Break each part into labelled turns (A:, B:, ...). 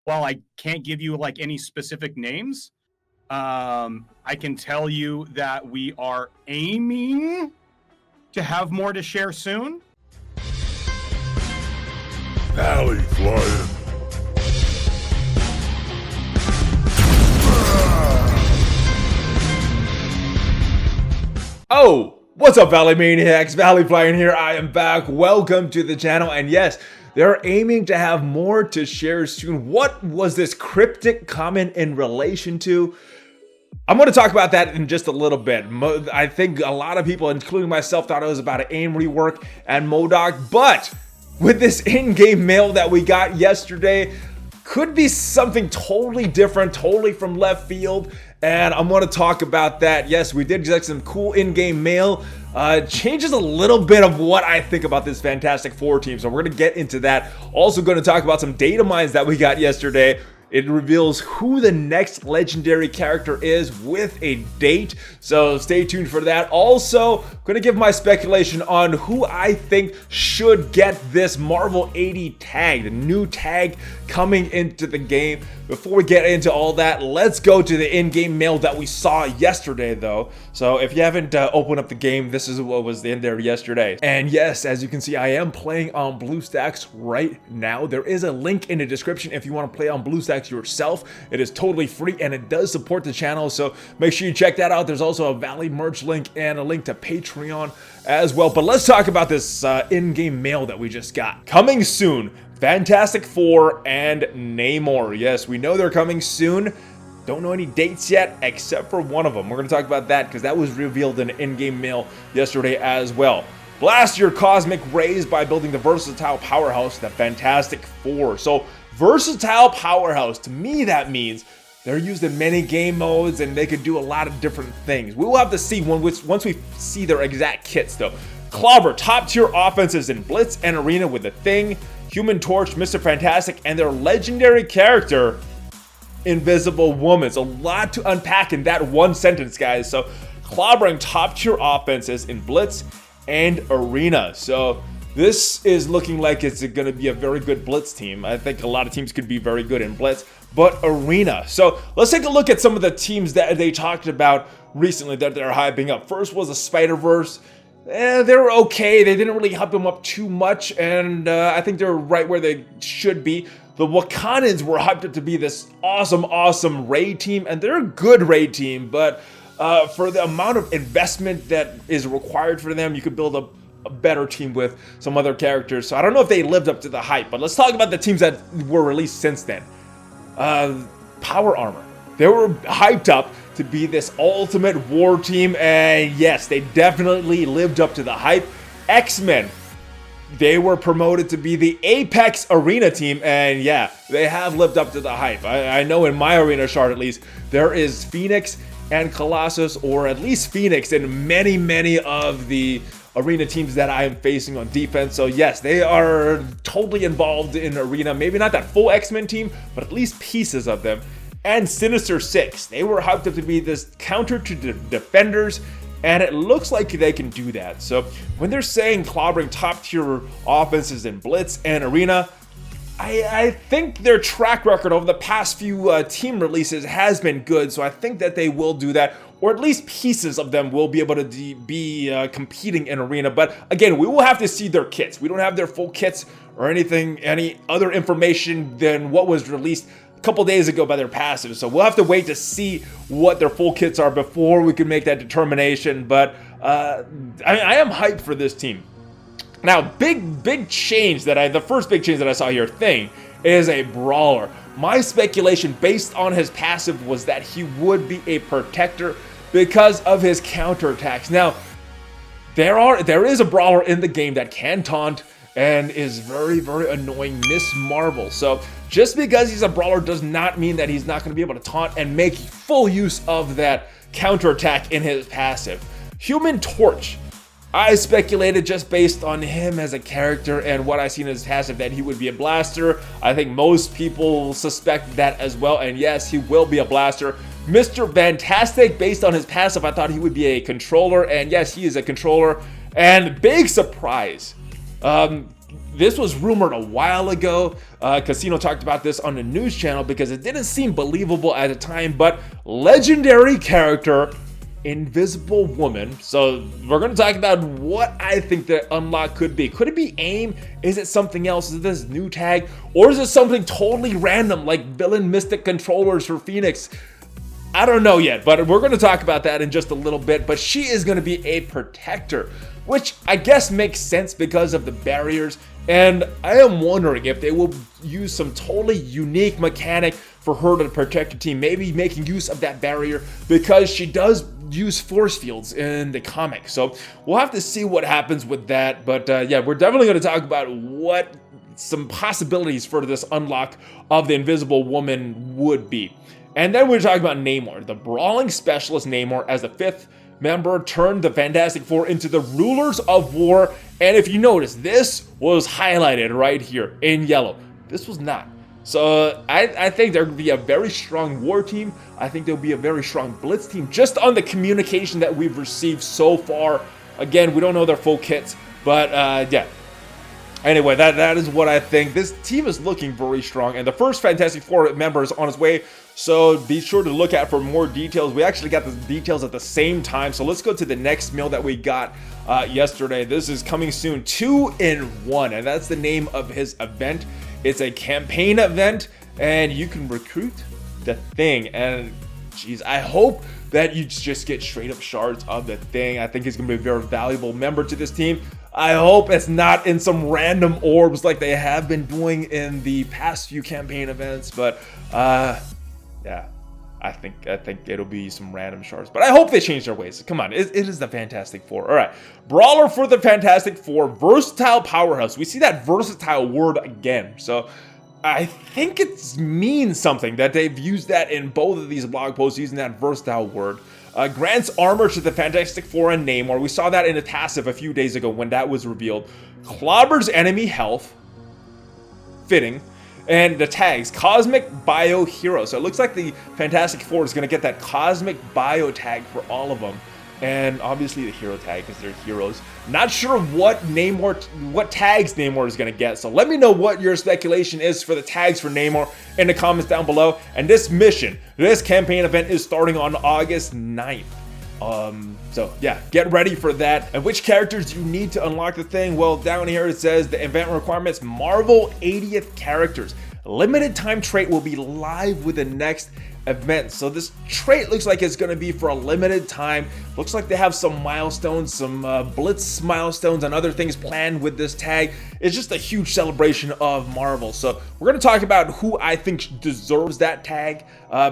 A: while I can't give you like any specific names, I can tell you that we are aiming to have more to share soon.
B: ValleyFlyin.
C: Oh, what's up, Valley Maniacs? ValleyFlyin here. I am back. Welcome to the channel. And yes, they're aiming to have more to share soon. What was this cryptic comment in relation to? I'm going to talk about that in just a little bit. I think a lot of people, including myself, thought it was about an AIM rework and MODOK, but with this in-game mail that we got yesterday, could be something totally different, totally from left field, and I'm going to talk about that. Yes, we did get some cool in-game mail. Changes a little bit of what I think about this Fantastic Four team, so we're going to get into that. Also going to talk about some Datamines that we got yesterday. It reveals who the next legendary character is with a date, so stay tuned for that. Also, I'm going to give my speculation on who I think should get this Marvel 80 tag, the new tag coming into the game. Before we get into all that, let's go to the in-game mail that we saw yesterday, though. So if you haven't opened up the game, this is what was in there yesterday. And yes, as you can see, I am playing on BlueStacks right now. There is a link in the description if you want to play on BlueStacks yourself. It is totally free and it does support the channel, so make sure you check that out. There's also a Valley merch link and a link to Patreon as well. But let's talk about this in-game mail that we just got. Coming soon, Fantastic Four and Namor. Yes, we know they're coming soon. Don't know any dates yet, except for one of them. We're going to talk about that because that was revealed in in-game mail yesterday as well. Blast your cosmic rays by building the versatile powerhouse, the Fantastic Four. So, versatile powerhouse, to me that means they're used in many game modes and they could do a lot of different things. We will have to see once we see their exact kits, though. Clobber, top tier offenses in Blitz and Arena with the Thing, Human Torch, Mr. Fantastic, and their legendary character, Invisible Woman. It's a lot to unpack in that one sentence, guys. So, clobbering top tier offenses in Blitz and Arena. So, this is looking like it's going to be a very good Blitz team. I think a lot of teams could be very good in Blitz, but Arena. So, let's take a look at some of the teams that they talked about recently that they're hyping up. First was the Spider-Verse. They were okay. They didn't really hype them up too much, and I think they're right where they should be. The Wakandans were hyped up to be this awesome raid team, and they're a good raid team, but for the amount of investment that is required for them, you could build a better team with some other characters. So I don't know if they lived up to the hype, but let's talk about the teams that were released since then. Power Armor. They were hyped up to be this ultimate war team, and yes, they definitely lived up to the hype. X-Men, they were promoted to be the Apex Arena team, and yeah, they have lived up to the hype. I know in my arena chart at least, there is Phoenix and Colossus, or at least Phoenix in many of the arena teams that I am facing on defense. So yes, they are totally involved in arena. Maybe not that full X-Men team, but at least pieces of them. And Sinister Six, they were hyped up to be this counter to the Defenders, and it looks like they can do that. So when they're saying clobbering top tier offenses in Blitz and Arena, I think their track record over the past few team releases has been good, so I think that they will do that, or at least pieces of them will be able to be competing in Arena. But again, we will have to see their kits. We don't have their full kits or any other information than what was released a couple days ago by their passive, so we'll have to wait to see what their full kits are before we can make that determination. But I am hyped for this team. Now, big change the first big change that I saw here, Thing, is a brawler. My speculation based on his passive was that he would be a protector because of his counterattacks. Now, there is a brawler in the game that can taunt and is very annoying, Miss Marvel. So just because he's a brawler does not mean that he's not going to be able to taunt and make full use of that counterattack in his passive. Human Torch, I speculated just based on him as a character and what I seen in his passive that he would be a blaster. I think most people suspect that as well, and yes, he will be a blaster. Mr. Fantastic, based on his passive, I thought he would be a controller, and yes, he is a controller. And big surprise, This was rumored a while ago. Casino talked about this on the news channel because it didn't seem believable at the time, but legendary character Invisible Woman. So we're going to talk about what I think the unlock could be. Could it be AIM? Is it something else? Is it this new tag? Or is it something totally random like Villain Mystic Controllers for Phoenix? I don't know yet, but we're going to talk about that in just a little bit. But she is going to be a protector, which I guess makes sense because of the barriers. And I am wondering if they will use some totally unique mechanic for her to protect her team, maybe making use of that barrier because she does use force fields in the comic. So we'll have to see what happens with that. But yeah, we're definitely going to talk about what some possibilities for this unlock of the Invisible Woman would be. And then we're talking about Namor, the brawling specialist Namor, as the 5th member turned the Fantastic Four into the rulers of war. And if you notice, this was highlighted right here in yellow. This was not. So I think there will be a very strong war team. I think there'll be a very strong blitz team just on the communication that we've received so far. Again, we don't know their full kits, but yeah. Anyway, that is what I think. This team is looking very strong, and the first Fantastic Four member is on its way, so be sure to look out for more details. We actually got the details at the same time, so let's go to the next mail that we got yesterday. This is coming soon, 2-in-1, and that's the name of his event. It's a campaign event, and you can recruit the Thing, and geez, I hope that you just get straight up shards of the Thing. I think he's going to be a very valuable member to this team. I hope it's not in some random orbs like they have been doing in the past few campaign events, but yeah, I think it'll be some random shards, but I hope they change their ways. Come on, it is the Fantastic Four. All right, brawler for the Fantastic Four, versatile powerhouse. We see that versatile word again, so I think it means something that they've used that in both of these blog posts using that versatile word. Grants armor to the Fantastic Four and Namor. We saw that in a passive a few days ago when that was revealed. Clobbers enemy health. Fitting. And the tags, Cosmic Bio Hero. So it looks like the Fantastic Four is going to get that Cosmic Bio tag for all of them. And obviously the hero tag because they're heroes. Not sure what tags Namor is going to get. So let me know what your speculation is for the tags for Namor in the comments down below. And this mission, this campaign event is starting on August 9th. So yeah, get ready for that. And which characters do you need to unlock the Thing? Well, down here it says the event requirements, Marvel 80th characters. Limited time trait will be live with the next event. So this trait looks like it's going to be for a limited time. Looks like they have some milestones, some blitz milestones and other things planned with this tag. It's just a huge celebration of Marvel. So we're going to talk about who I think deserves that tag.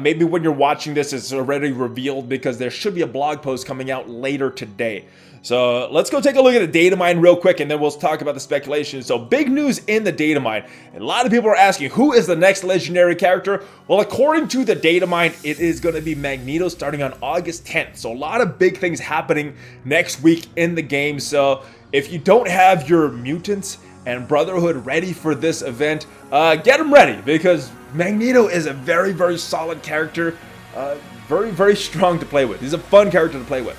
C: Maybe when you're watching this, it's already revealed because there should be a blog post coming out later today. So let's go take a look at the Datamine real quick and then we'll talk about the speculation. So big news in the Datamine. A lot of people are asking, who is the next legendary character? Well, according to the Datamine, it is going to be Magneto starting on August 10th. So a lot of big things happening next week in the game. So if you don't have your mutants and Brotherhood ready for this event, get them ready because Magneto is a very, very solid character. Very, very strong to play with. He's a fun character to play with.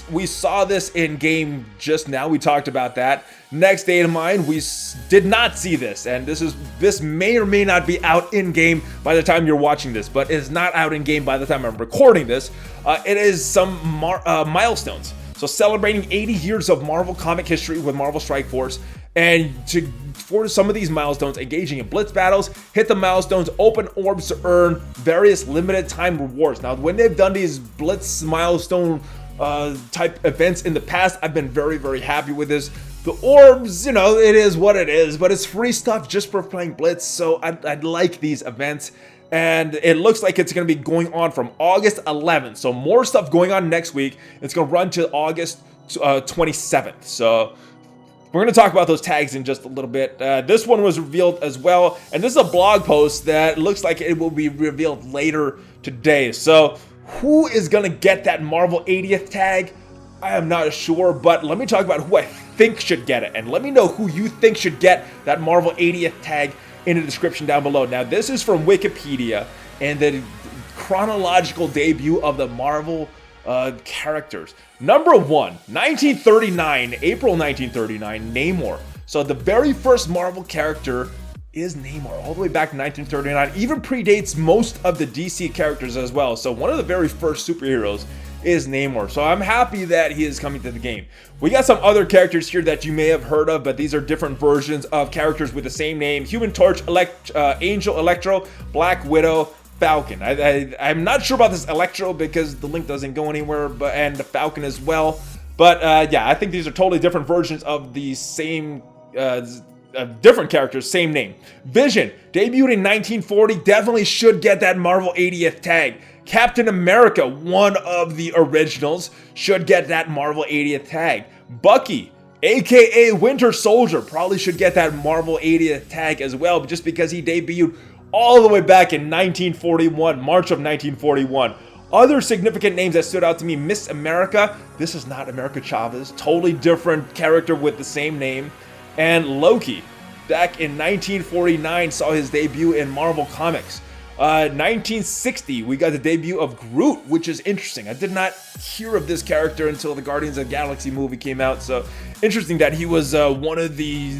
C: We saw this in game just now. We talked about that. Next Datamine, we did not see this, and this may or may not be out in game by the time you're watching this, but it's not out in game by the time I'm recording this. It is some milestones. So celebrating 80 years of Marvel comic history with Marvel Strike Force, and for some of these milestones, engaging in blitz battles, hit the milestones, open orbs to earn various limited time rewards. Now, when they've done these blitz milestone type events in the past, I've been very, very happy with this. The orbs, you know, it is what it is, but it's free stuff just for playing blitz, so I'd like these events. And it looks like it's going to be going on from August 11th. So more stuff going on next week. It's going to run to August 27th. So we're going to talk about those tags in just a little bit. This one was revealed as well. And this is a blog post that looks like it will be revealed later today. So who is going to get that Marvel 80th tag? I am not sure, but let me talk about who I think should get it. And let me know who you think should get that Marvel 80th tag in the description down below. Now, this is from Wikipedia and the chronological debut of the Marvel characters. Number 1, 1939, April 1939, Namor. So the very first Marvel character is Namor, all the way back in 1939, even predates most of the DC characters as well. So one of the very first superheroes is Namor. So I'm happy that he is coming to the game. We got some other characters here that you may have heard of, but these are different versions of characters with the same name: Human Torch, Angel, Electro, Black Widow, Falcon. I'm not sure about this Electro because the link doesn't go anywhere, and the Falcon as well. But yeah, I think these are totally different versions of the same different characters, same name. Vision, debuted in 1940, definitely should get that Marvel 80th tag. Captain America, one of the originals, should get that Marvel 80th tag. Bucky, aka Winter Soldier, probably should get that Marvel 80th tag as well, just because he debuted all the way back in 1941, March of 1941. Other significant names that stood out to me: Miss America, this is not America Chavez, totally different character with the same name. And Loki, back in 1949, saw his debut in Marvel Comics. 1960, we got the debut of Groot, which is interesting. I did not hear of this character until the Guardians of the Galaxy movie came out, so interesting that he was one of the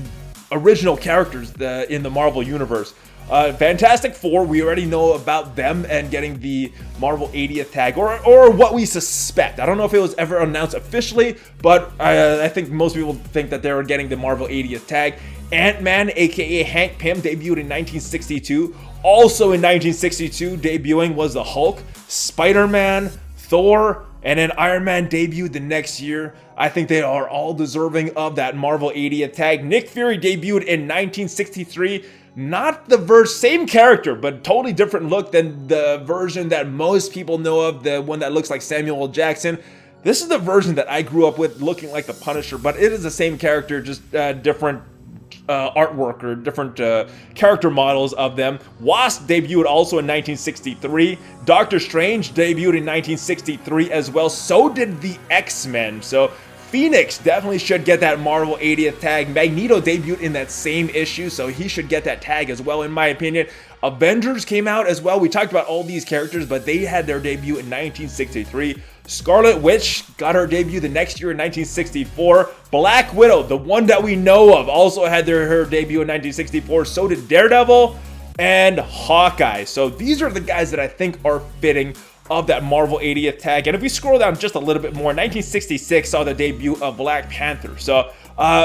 C: original characters in the Marvel Universe. Fantastic Four, we already know about them and getting the Marvel 80th tag, or what we suspect. I don't know if it was ever announced officially, but I think most people think that they were getting the Marvel 80th tag. Ant-Man, aka Hank Pym, debuted in 1962. Also in 1962, debuting was the Hulk, Spider-Man, Thor, and then Iron Man debuted the next year. I think they are all deserving of that Marvel 80th tag. Nick Fury debuted in 1963. Not the same character, but totally different look than the version that most people know of, the one that looks like Samuel L. Jackson. This is the version that I grew up with, looking like the Punisher, but it is the same character, just different artwork or different character models of them. Wasp debuted also in 1963. Doctor Strange debuted in 1963 as well. So did the X-Men. So Phoenix definitely should get that Marvel 80th tag. Magneto debuted in that same issue, so he should get that tag as well, in my opinion. Avengers came out as well. We talked about all these characters, but they had their debut in 1963. Scarlet Witch got her debut the next year in 1964. Black Widow, the one that we know of, also had her debut in 1964. So did Daredevil and Hawkeye. So these are the guys that I think are fitting of that Marvel 80th tag. And if we scroll down just a little bit more, 1966 saw the debut of Black Panther. So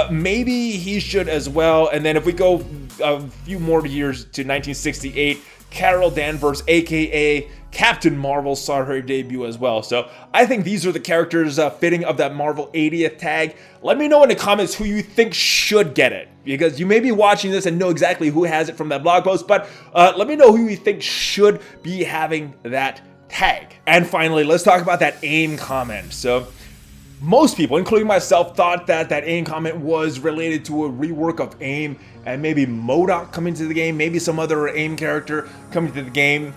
C: maybe he should as well. And then if we go a few more years to 1968, Carol Danvers, aka Captain Marvel, saw her debut as well. So I think these are the characters fitting of that Marvel 80th tag. Let me know in the comments who you think should get it, because you may be watching this and know exactly who has it from that blog post, but let me know who you think should be having that tag. And finally, let's talk about that AIM comment. So most people, including myself, thought that AIM comment was related to a rework of AIM and maybe MODOK coming to the game, maybe some other AIM character coming to the game.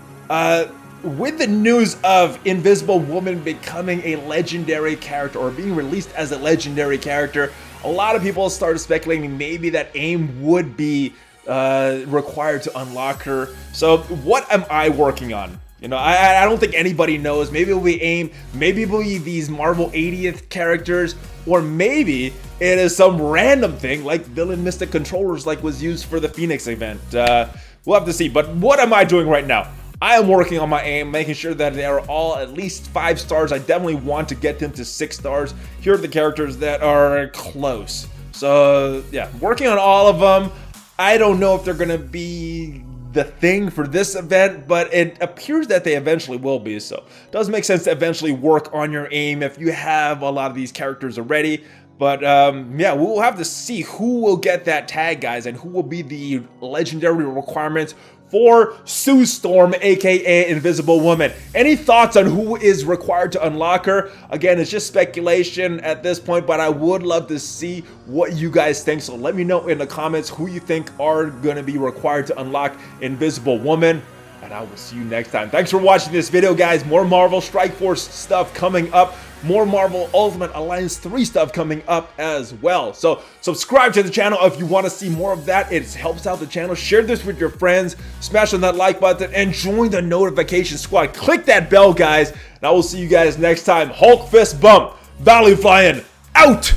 C: With the news of Invisible Woman becoming a legendary character, or being released as a legendary character, a lot of people started speculating maybe that AIM would be required to unlock her. So what am I working on? You know, I don't think anybody knows. Maybe it'll be AIM, maybe it'll be these Marvel 80th characters, or maybe it is some random thing like Villain Mystic Controllers like was used for the Phoenix event. We'll have to see. But what am I doing right now? I am working on my AIM, making sure that they are all at least 5 stars. I definitely want to get them to 6 stars. Here are the characters that are close. So yeah, working on all of them. I don't know if they're gonna be the thing for this event, but it appears that they eventually will be. So it does make sense to eventually work on your AIM if you have a lot of these characters already. But yeah, we'll have to see who will get that tag, guys, and who will be the legendary requirements for Sue Storm, aka Invisible Woman. Any thoughts on who is required to unlock her? Again, it's just speculation at this point, but I would love to see what you guys think. So let me know in the comments who you think are going to be required to unlock Invisible Woman. And I will see you next time. Thanks for watching this video, guys. More Marvel Strike Force stuff coming up. More Marvel Ultimate Alliance 3 stuff coming up as well. So subscribe to the channel if you want to see more of that. It helps out the channel. Share this with your friends. Smash on that like button and join the notification squad. Click that bell, guys. And I will see you guys next time. Hulk fist bump. ValleyFlyin out.